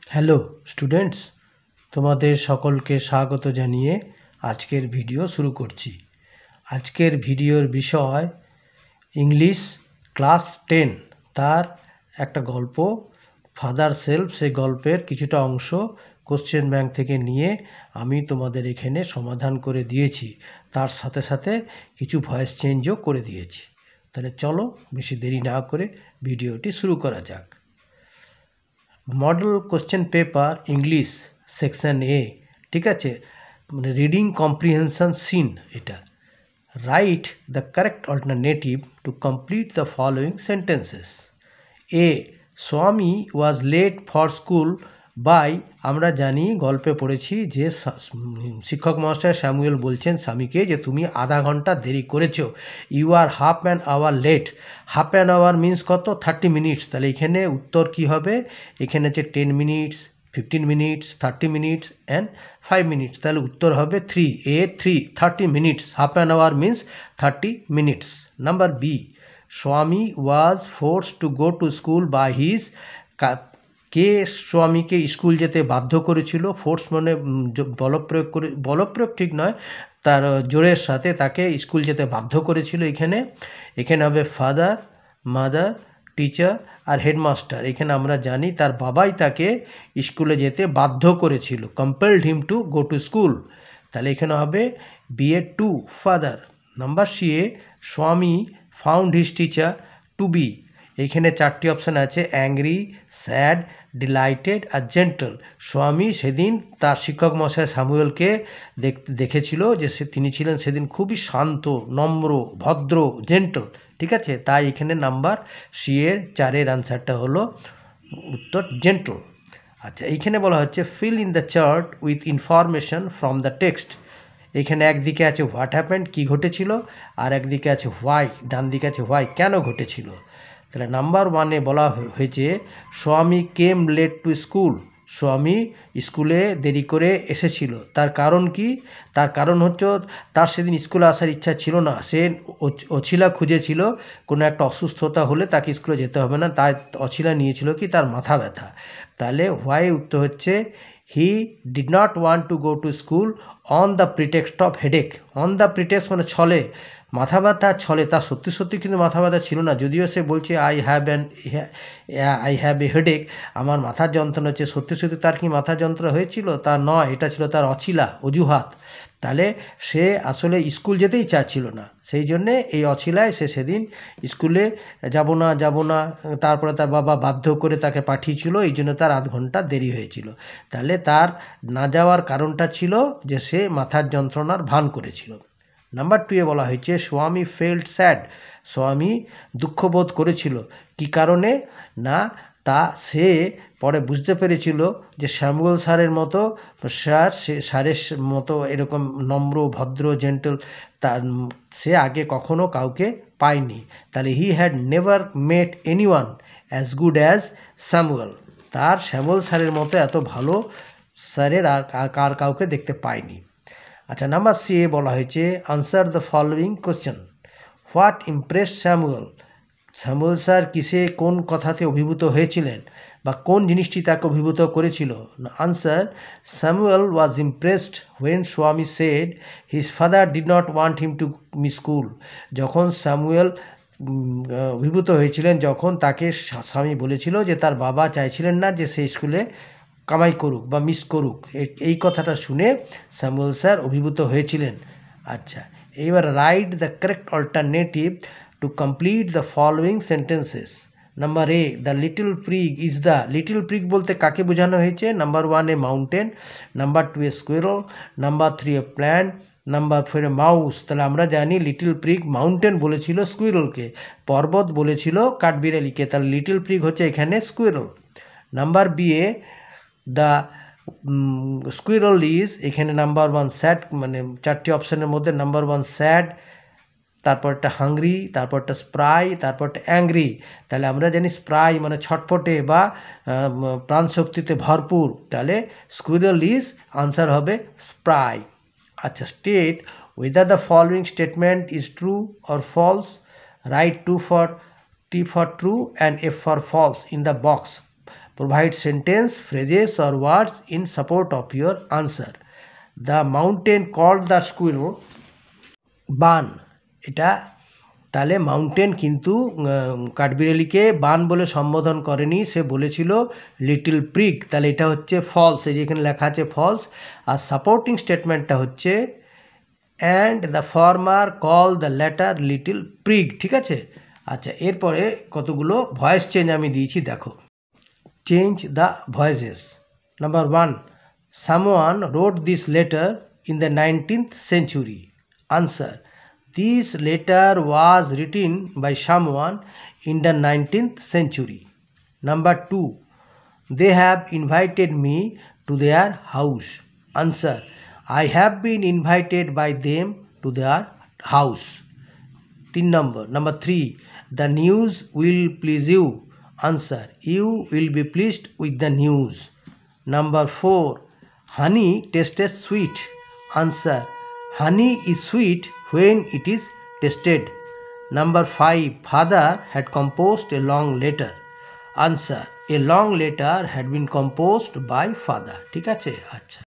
Hello students, তোমাদের সকলকে স্বাগত জানিয়ে আজকের ভিডিও শুরু করছি। আজকের ভিডিওর বিষয় ইংলিশ ক্লাস 10, তার একটা গল্প ফাদার সেলফ। সেই গল্পের কিছুটা অংশ কোশ্চেন ব্যাংক থেকে নিয়ে আমি তোমাদের এখানে সমাধান করে দিয়েছি, তার সাথে সাথে কিছু ভয়েস চেঞ্জও করে দিয়েছি। তাহলে চলো বেশি দেরি না করে ভিডিওটি শুরু করা যাক। Model question paper English section এ, ঠিক আছে, মানে রিডিং কম্প্রিহেনশন সিন এটা। Write the correct alternative to complete the following sentences. A, Swami was late for school by, আমরা জানি গল্পে পড়েছি যে শিক্ষক মহাশয় স্যামুয়েল বলছেন স্বামীকে যে তুমি আধা ঘন্টা দেরি করেছো, you are half an hour late. Half an hour means কত? 30 মিনিটস। তাহলে এখানে উত্তর কি হবে? এখানে হচ্ছে 10 minutes, 15 minutes, 30 minutes and 5 minutes. তাহলে উত্তর হবে 3, এ 3, 30 minutes. Half an hour means 30 minutes. Number B, Swami was forced to go to school by his, কে স্বামীকে স্কুল যেতে বাধ্য করেছিল? ফোর্স মানে বলপ্রয়োগ ঠিক নয়, তার জোরের সাথে তাকে স্কুল যেতে বাধ্য করেছিল। এখানে হবে ফাদার, মাদার, টিচার আর হেডমাস্টার। এখানে আমরা জানি তার বাবাই তাকে স্কুলে যেতে বাধ্য করেছিল, compelled him to go to school. তাহলে এখানে হবে বিএ টু, ফাদার। নাম্বার সি এ, Swami found his teacher to be. এইখানে 4টি অপশান আছে, অ্যাংরি, স্যাড, ডিলাইটেড আর জেন্টল। স্বামী সেদিন তার শিক্ষক মশাই স্যামুয়েলকে দেখেছিল যে তিনি ছিলেন সেদিন খুবই শান্ত, নম্র, ভদ্র, জেন্টল, ঠিক আছে। তাই এখানে নাম্বার সি এর 4-এর আনসারটা হলো উত্তর জেন্টল। আচ্ছা, এইখানে বলা হচ্ছে fill in the chart with information from the text. এখানে একদিকে আছে হোয়াট হ্যাপেন্ড, কী ঘটেছিল, আর একদিকে আছে হোয়াই, ডান দিকে আছে হোয়াই, কেন ঘটেছিল। তাহলে নাম্বার 1-এ বলা হয়েছে স্বামী কেম লেট টু স্কুল, স্বামী স্কুলে দেরি করে এসেছিল। তার কারণ কি? তার কারণ হচ্ছে তার সেদিন স্কুলে আসার ইচ্ছা ছিল না, সে অছিলা খুঁজেছিল, কোনো একটা অসুস্থতা হলে তাকে স্কুলে যেতে হবে না, তাই অছিলা নিয়েছিল কি তার মাথা ব্যথা। তাহলে হোয়াই উত্তর হচ্ছে he did not want to go to school on the pretext of headache. On the pretext মানে ছলে, মাথা ব্যথা ছলে, তার সত্যি সত্যি কিন্তু মাথা ব্যথা ছিল না, যদিও সে বলছে আই হ্যাভ এ হেডেক, আমার মাথার যন্ত্রণা হচ্ছে, সত্যি সত্যি তার কি মাথার যন্ত্রণা হয়েছিল? তা নয়, এটা ছিল তার অছিলা, অজুহাত। তাহলে সে আসলে স্কুল যেতেই চাচ্ছিল না, সেই জন্যে এই অছিলায় সে সেদিন স্কুলে যাব না, তারপরে তার বাবা বাধ্য করে তাকে পাঠিয়েছিল, এই জন্য তার আধ ঘন্টা দেরি হয়েছিল। তাহলে তার না যাওয়ার কারণটা ছিল যে সে মাথার যন্ত্রণার ভান করেছিল। নাম্বার 2-এ বলা হয়েছে স্বামী ফেল্ট স্যাড, স্বামী দুঃখবোধ করেছিল। কী কারণে? না, সে পরে বুঝতে পেরেছিল যে স্যামুয়েল স্যারের মতো স্যারের মতো এরকম নম্র, ভদ্র, জেন্টল সে আগে কখনো কাউকে পায়নি। তাহলে he had never mate anyone as good as Samuel, তার স্যামুয়েল স্যারের মতো এত ভালো স্যারের আর কাউকে দেখতে পায়নি। আচ্ছা, নাম্বার সি এ বলা হয়েছে answer the following question. What Impress Samuel, Samuel sir কোন কথাতে অভিভূত হয়েছিলেন, বা কোন জিনিসটি তাকে অভিভূত করেছিল? Answer, Samuel was impressed when Swami said his father did not want him to miss school. যখন স্যামুয়েল অভিভূত হয়েছিলেন যখন তাকে স্বামী বলেছিল যে তার বাবা চাইছিলেন না যে সে স্কুলে কামাই করুক বা মিস করুক, এই কথাটা শুনে স্যামুয়েল স্যার অভিভূত হয়েছিলেন। আচ্ছা, এবার write the correct alternative to complete the following sentences. Number A, the little prig is the, little prig বলতে কাকে বোঝানো হয়েছে? নাম্বার 1-এ মাউন্টেন, নাম্বার 2-এ স্কুইরল, নাম্বার 3-এ প্ল্যান্ট, নাম্বার 4-এ মাউস। তাহলে আমরা জানি লিটল প্রিগ মাউন্টেন বলেছিল স্কুইরলকে, পর্বত বলেছিল কাঠবিড়ালিকে, তাহলে লিটল প্রিগ হচ্ছে এখানে স্কুইরল। নাম্বার বি-এ দ্য স্কুইরল ইজ, এখানে নাম্বার 1 স্যাড, মানে 4টি অপশানের মধ্যে নাম্বার 1 স্যাড, তারপরটা হাংরি, তারপরটা স্প্রাই, তারপরটা অ্যাংরি। তাহলে আমরা জানি স্প্রাই মানে ছটফটে বা প্রাণশক্তিতে ভরপুর, তাহলে স্কুইরল ইজ আনসার হবে স্প্রাই। আচ্ছা, state whether the following statement is true or false. Write T for true and F for false in the box. Provide sentence, phrases or words in support of your answer. The mountain called the squirrel বান। এটা তাহলে mountain কিন্তু কাঠবিড়ালিকে বান বলে সম্বোধন করেনি, সে বলেছিল little prig. তাহলে এটা হচ্ছে ফলস, এই যে এখানে লেখা আছে ফলস। আর সাপোর্টিং স্টেটমেন্টটা হচ্ছে and the farmer call the letter little prig. ঠিক আছে, আচ্ছা এরপরে কতগুলো ভয়েস চেঞ্জ আমি দিয়েছি দেখো। Change the voices. Number 1, someone wrote this letter in the 19th century. Answer, this letter was written by someone in the 19th century. Number 2, they have invited me to their house. Answer, I have been invited by them to their house. 3 number 3, the news will please you. Answer, you will be pleased with the news. Number 4, honey tastes sweet. Answer, honey is sweet when it is tasted. Number 5, father had composed a long letter. Answer, a long letter had been composed by father. ঠিক আছে, আচ্ছা।